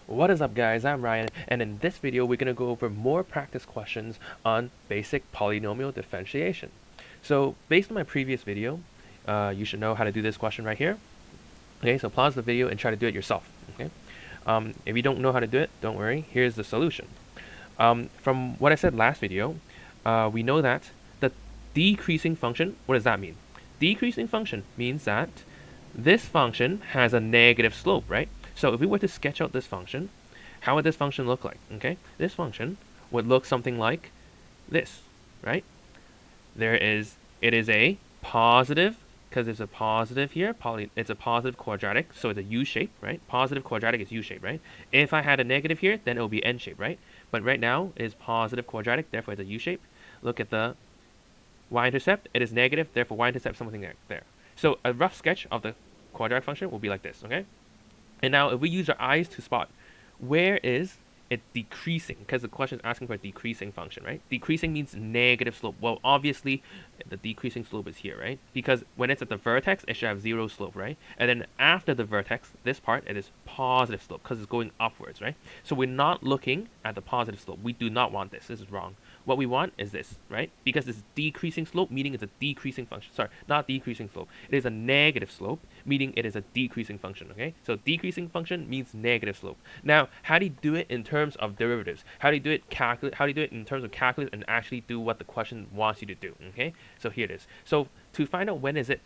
What is up, guys? I'm Ryan, and in this video we're going to go over more practice questions on basic polynomial differentiation. So based on my previous video, you should know how to do this question right here. Okay, so pause the video and try to do it yourself. Okay, if you don't know how to do it, don't worry, here's the solution. From what I said last video, we know that the decreasing function, what does that mean? Decreasing function means that this function has a negative slope, right? So if we were to sketch out this function, how would this function look like? Okay, this function would look something like this, right? It is a positive, because there's a positive here, it's a positive quadratic, so it's a U-shape, right? Positive quadratic is U-shape, right? If I had a negative here, then it would be N-shape, right? But right now it is positive quadratic, therefore it's a U-shape. Look at the y-intercept, it is negative, therefore y-intercept something there. So a rough sketch of the quadratic function will be like this, okay? And now if we use our eyes to spot, where is it decreasing? Because the question is asking for a decreasing function, right? Decreasing means negative slope. Well, obviously, the decreasing slope is here, right? Because when it's at the vertex, it should have zero slope, right? And then after the vertex, this part, it is positive slope because it's going upwards, right? So we're not looking at the positive slope. We do not want this. This is wrong. What we want is this, right? Because it's decreasing slope, meaning it's a decreasing function. Sorry, not decreasing slope. It is a negative slope, meaning it is a decreasing function, okay? So decreasing function means negative slope. Now, how do you do it in terms of derivatives? How do you do it how do you do it in terms of calculus and actually do what the question wants you to do, okay? So here it is. So to find out when is it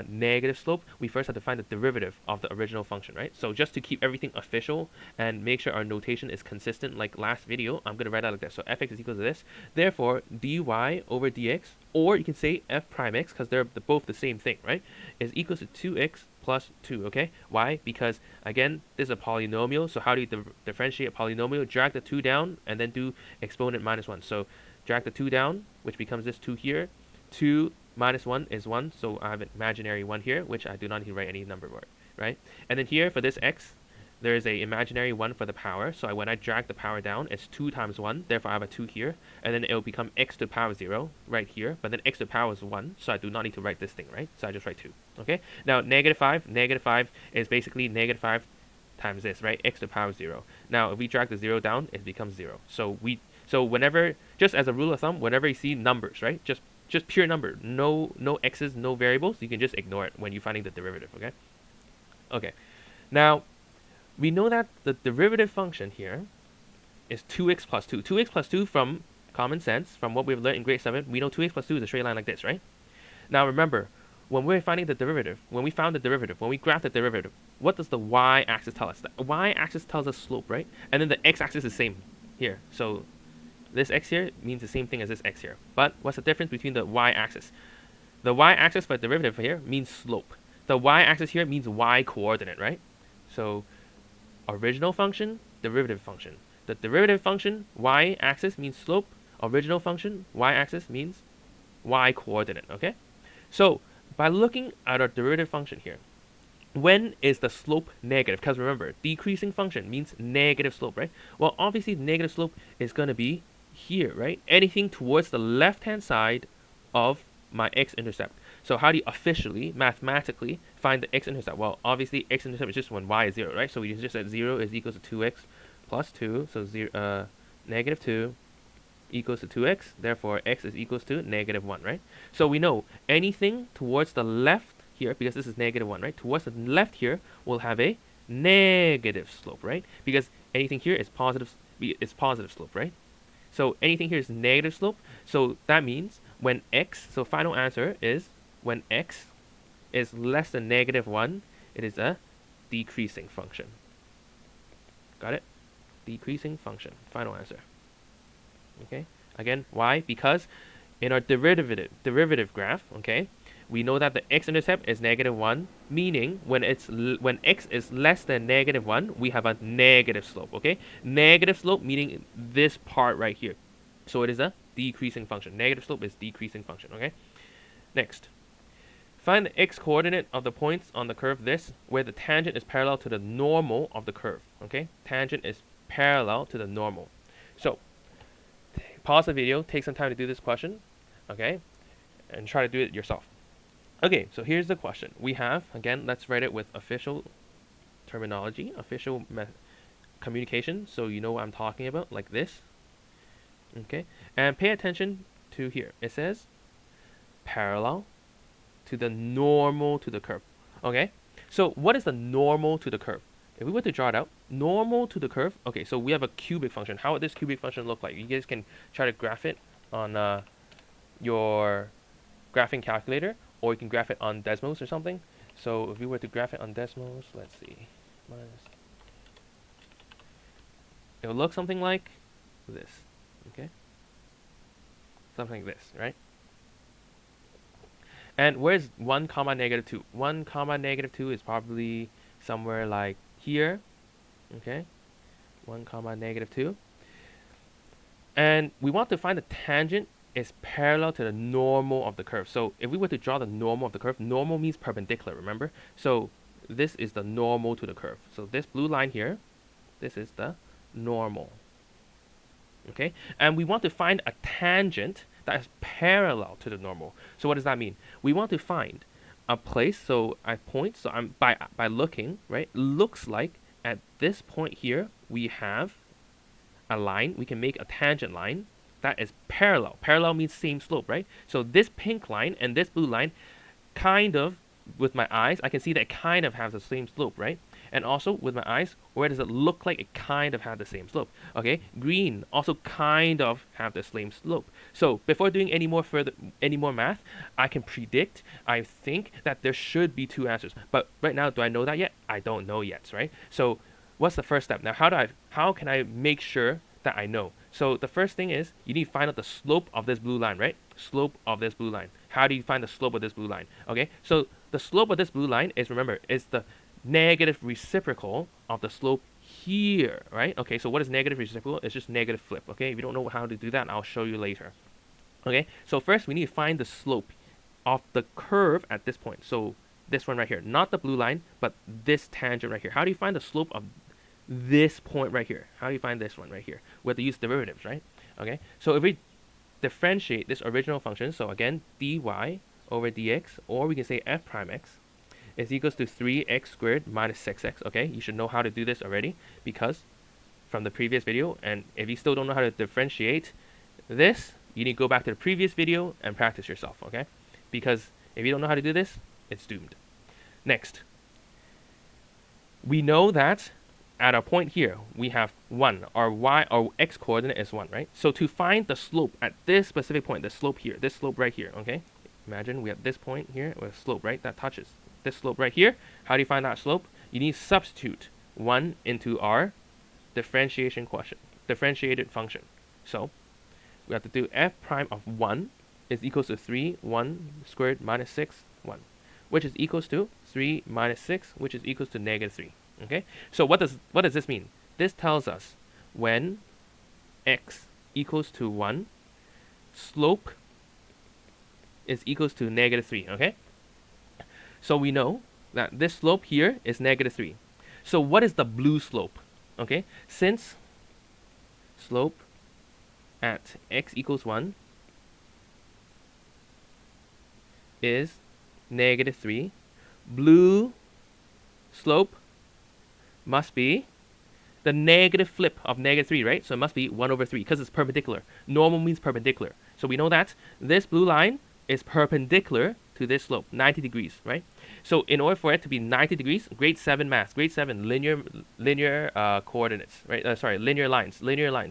negative slope, we first have to find the derivative of the original function, right? So just to keep everything official and make sure our notation is consistent like last video, I'm going to write out like this. So fx is equal to this. Therefore, dy over dx, or you can say f prime x, because they're both the same thing, right, is equals to 2x plus 2, okay? Why? Because, again, this is a polynomial, so how do you differentiate a polynomial? Drag the 2 down, and then do exponent minus 1. So drag the 2 down, which becomes this 2 here. 2 minus 1 is 1, so I have an imaginary 1 here, which I do not need to write any number for, right? And then here, for this x, there is a imaginary 1 for the power, so when I drag the power down, it's 2 times 1, therefore I have a 2 here, and then it will become x to the power 0 right here, but then x to the power is 1, so I do not need to write this thing, right? So I just write 2, okay? Now, negative 5 is basically negative 5 times this, right? X to the power 0. Now, if we drag the 0 down, it becomes 0. So whenever, just as a rule of thumb, whenever you see numbers, right? Just pure number, no x's, no variables, you can just ignore it when you're finding the derivative, okay? Okay, now, we know that the derivative function here is 2x plus 2. 2x plus 2, from common sense, from what we've learned in grade 7, we know 2x plus 2 is a straight line like this, right? Now remember, when we're finding the derivative, when we found the derivative, when we graph the derivative, what does the y-axis tell us? The y-axis tells us slope, right? And then the x-axis is the same here. So this x here means the same thing as this x here. But what's the difference between the y-axis? The y-axis for the derivative here means slope. The y-axis here means y-coordinate, right? So original function, derivative function. The derivative function, y-axis means slope. Original function, y-axis means y-coordinate, okay? So by looking at our derivative function here, when is the slope negative? Because remember, decreasing function means negative slope, right? Well, obviously, the negative slope is going to be here, right? Anything towards the left-hand side of my x-intercept. So how do you officially, mathematically, find the x-intercept? Well, obviously, x-intercept is just when y is 0, right? So we just said 0 is equal to 2x plus 2. So negative 2 equals to 2x. Therefore, x is equals to negative 1, right? So we know anything towards the left here, because this is negative 1, right? Towards the left here will have a negative slope, right? Because anything here is positive slope, right? So anything here is negative slope. So that means when x, so final answer is when x is less than negative 1, it is a decreasing function. Got it? Decreasing function. Final answer. Okay? Again, why? Because in our derivative graph, okay, we know that the x-intercept is negative 1, meaning when x is less than negative 1, we have a negative slope, okay? Negative slope meaning this part right here. So it is a decreasing function. Negative slope is decreasing function, okay? Next. Find the x-coordinate of the points on the curve this, where the tangent is parallel to the normal of the curve, okay? Tangent is parallel to the normal. So, pause the video, take some time to do this question, okay? And try to do it yourself. Okay, so here's the question. We have, again, let's write it with official terminology, official communication, so you know what I'm talking about, like this. Okay, and pay attention to here. It says parallel to the normal to the curve. Okay, so what is the normal to the curve? If we were to draw it out, normal to the curve. Okay, so we have a cubic function. How would this cubic function look like? You guys can try to graph it on your graphing calculator, or you can graph it on Desmos or something. So if we were to graph it on Desmos, let's see, it will look something like this. Okay, something like this, right? And where's 1 comma negative 2? 1 comma negative 2 is probably somewhere like here. Okay, 1 comma negative 2. And we want to find the tangent is parallel to the normal of the curve. So if we were to draw the normal of the curve, normal means perpendicular, remember? So this is the normal to the curve. So this blue line here, this is the normal. Okay, and we want to find a tangent that is parallel to the normal. So what does that mean? We want to find a place, so I point, so I'm by looking, right? Looks like at this point here we have a line. We can make a tangent line that is parallel. Parallel means same slope, right? So this pink line and this blue line, kind of, with my eyes, I can see that it kind of has the same slope, right? And also with my eyes, where does it look like it kind of has the same slope? Okay, green also kind of have the same slope. So before doing any more math, I can predict, I think that there should be two answers. But right now, do I know that yet? I don't know yet, right? So what's the first step? Now, how can I make sure that I know? So the first thing is you need to find out the slope of this blue line, right? Slope of this blue line. How do you find the slope of this blue line? Okay, so the slope of this blue line is, remember, is the negative reciprocal of the slope here, right? Okay, so what is negative reciprocal? It's just negative flip, okay? If you don't know how to do that, I'll show you later. Okay, so first we need to find the slope of the curve at this point. So this one right here, not the blue line, but this tangent right here. How do you find the slope of this point right here? How do you find this one right here? We have to use derivatives, right? Okay, so if we differentiate this original function, so again, dy over dx, or we can say f prime x, is equals to 3x squared minus 6x. Okay, you should know how to do this already because from the previous video. And if you still don't know how to differentiate this, you need to go back to the previous video and practice yourself. Okay, because if you don't know how to do this, it's doomed. Next, we know that at a point here we have 1. Our x coordinate is 1, right? So to find the slope at this specific point, the slope here, this slope right here. Okay, imagine we have this point here with a slope, right, that touches this slope right here. How do you find that slope? You need to substitute 1 into our differentiated function. So we have to do f prime of 1 is equals to 1 squared minus 6, 1, which is equals to 3 minus 6, which is equals to negative 3. Okay, so what does this mean? This tells us when x equals to 1, slope is equals to negative 3. Okay, so we know that this slope here is negative 3. So what is the blue slope? Okay, since slope at x equals 1 is negative 3, blue slope must be the negative flip of negative 3, right? So it must be 1 over 3 because it's perpendicular. Normal means perpendicular. So we know that this blue line is perpendicular to this slope, 90 degrees, right? So in order for it to be 90 degrees, grade 7 math, grade 7 linear coordinates, right? Linear lines.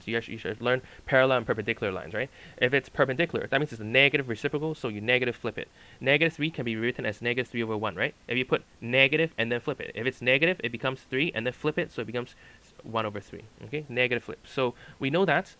You should learn parallel and perpendicular lines, right? If it's perpendicular, that means it's a negative reciprocal, so you negative flip it. Negative 3 can be written as negative 3 over 1, right? If you put negative and then flip it. If it's negative, it becomes 3 and then flip it, so it becomes 1 over 3, okay? Negative flip. So we know that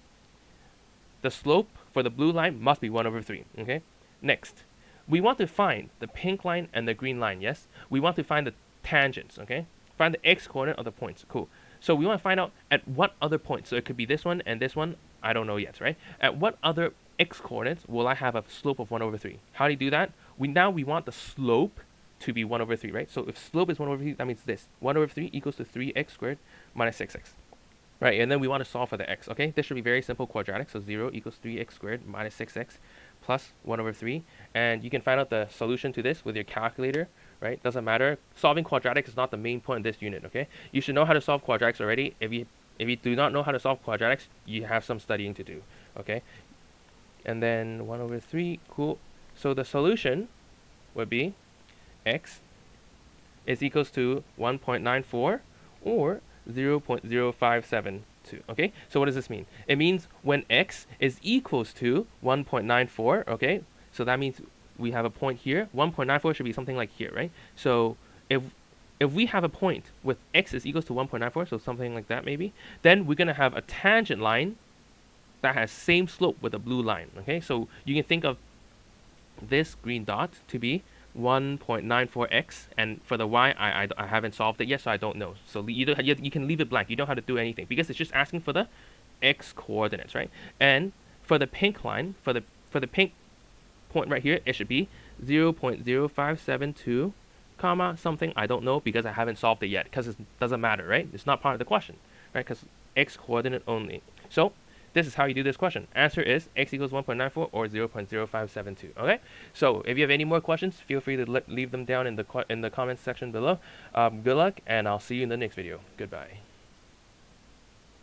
the slope for the blue line must be 1 over 3, okay? Next, we want to find the pink line and the green line, yes? We want to find the tangents, okay? Find the x coordinate of the points, cool. So we want to find out at what other points. So it could be this one and this one, I don't know yet, right? At what other x coordinates will I have a slope of 1 over 3? How do you do that? We want the slope to be 1 over 3, right? So if slope is 1 over 3, that means this. 1 over 3 equals to 3x squared minus 6x. Right, and then we want to solve for the x, okay? This should be very simple quadratic, so 0 equals 3x squared minus 6x plus 1 over 3. And you can find out the solution to this with your calculator, right? Doesn't matter. Solving quadratics is not the main point in this unit, okay? You should know how to solve quadratics already. If you If you do not know how to solve quadratics, you have some studying to do, okay? And then 1 over 3, cool. So the solution would be x is equals to 1.94 or 0.0572. Okay, so what does this mean? It means when x is equals to 1.94, okay, so that means we have a point here. 1.94 should be something like here, right? So if we have a point with x is equals to 1.94, so something like that maybe, then we're going to have a tangent line that has same slope with a blue line, okay? So you can think of this green dot to be 1.94x, and for the y, I haven't solved it yet, so I don't know. So you can leave it blank. You don't have to do anything because it's just asking for the x coordinates, right? And for the pink line, for the pink point right here, it should be 0.0572 comma something, I don't know because I haven't solved it yet, because it doesn't matter, right? It's not part of the question, right? Because x coordinate only. So this is how you do this question. Answer is x equals 1.94 or 0.0572. Okay. So if you have any more questions, feel free to leave them down in the comments section below. Good luck, and I'll see you in the next video. Goodbye.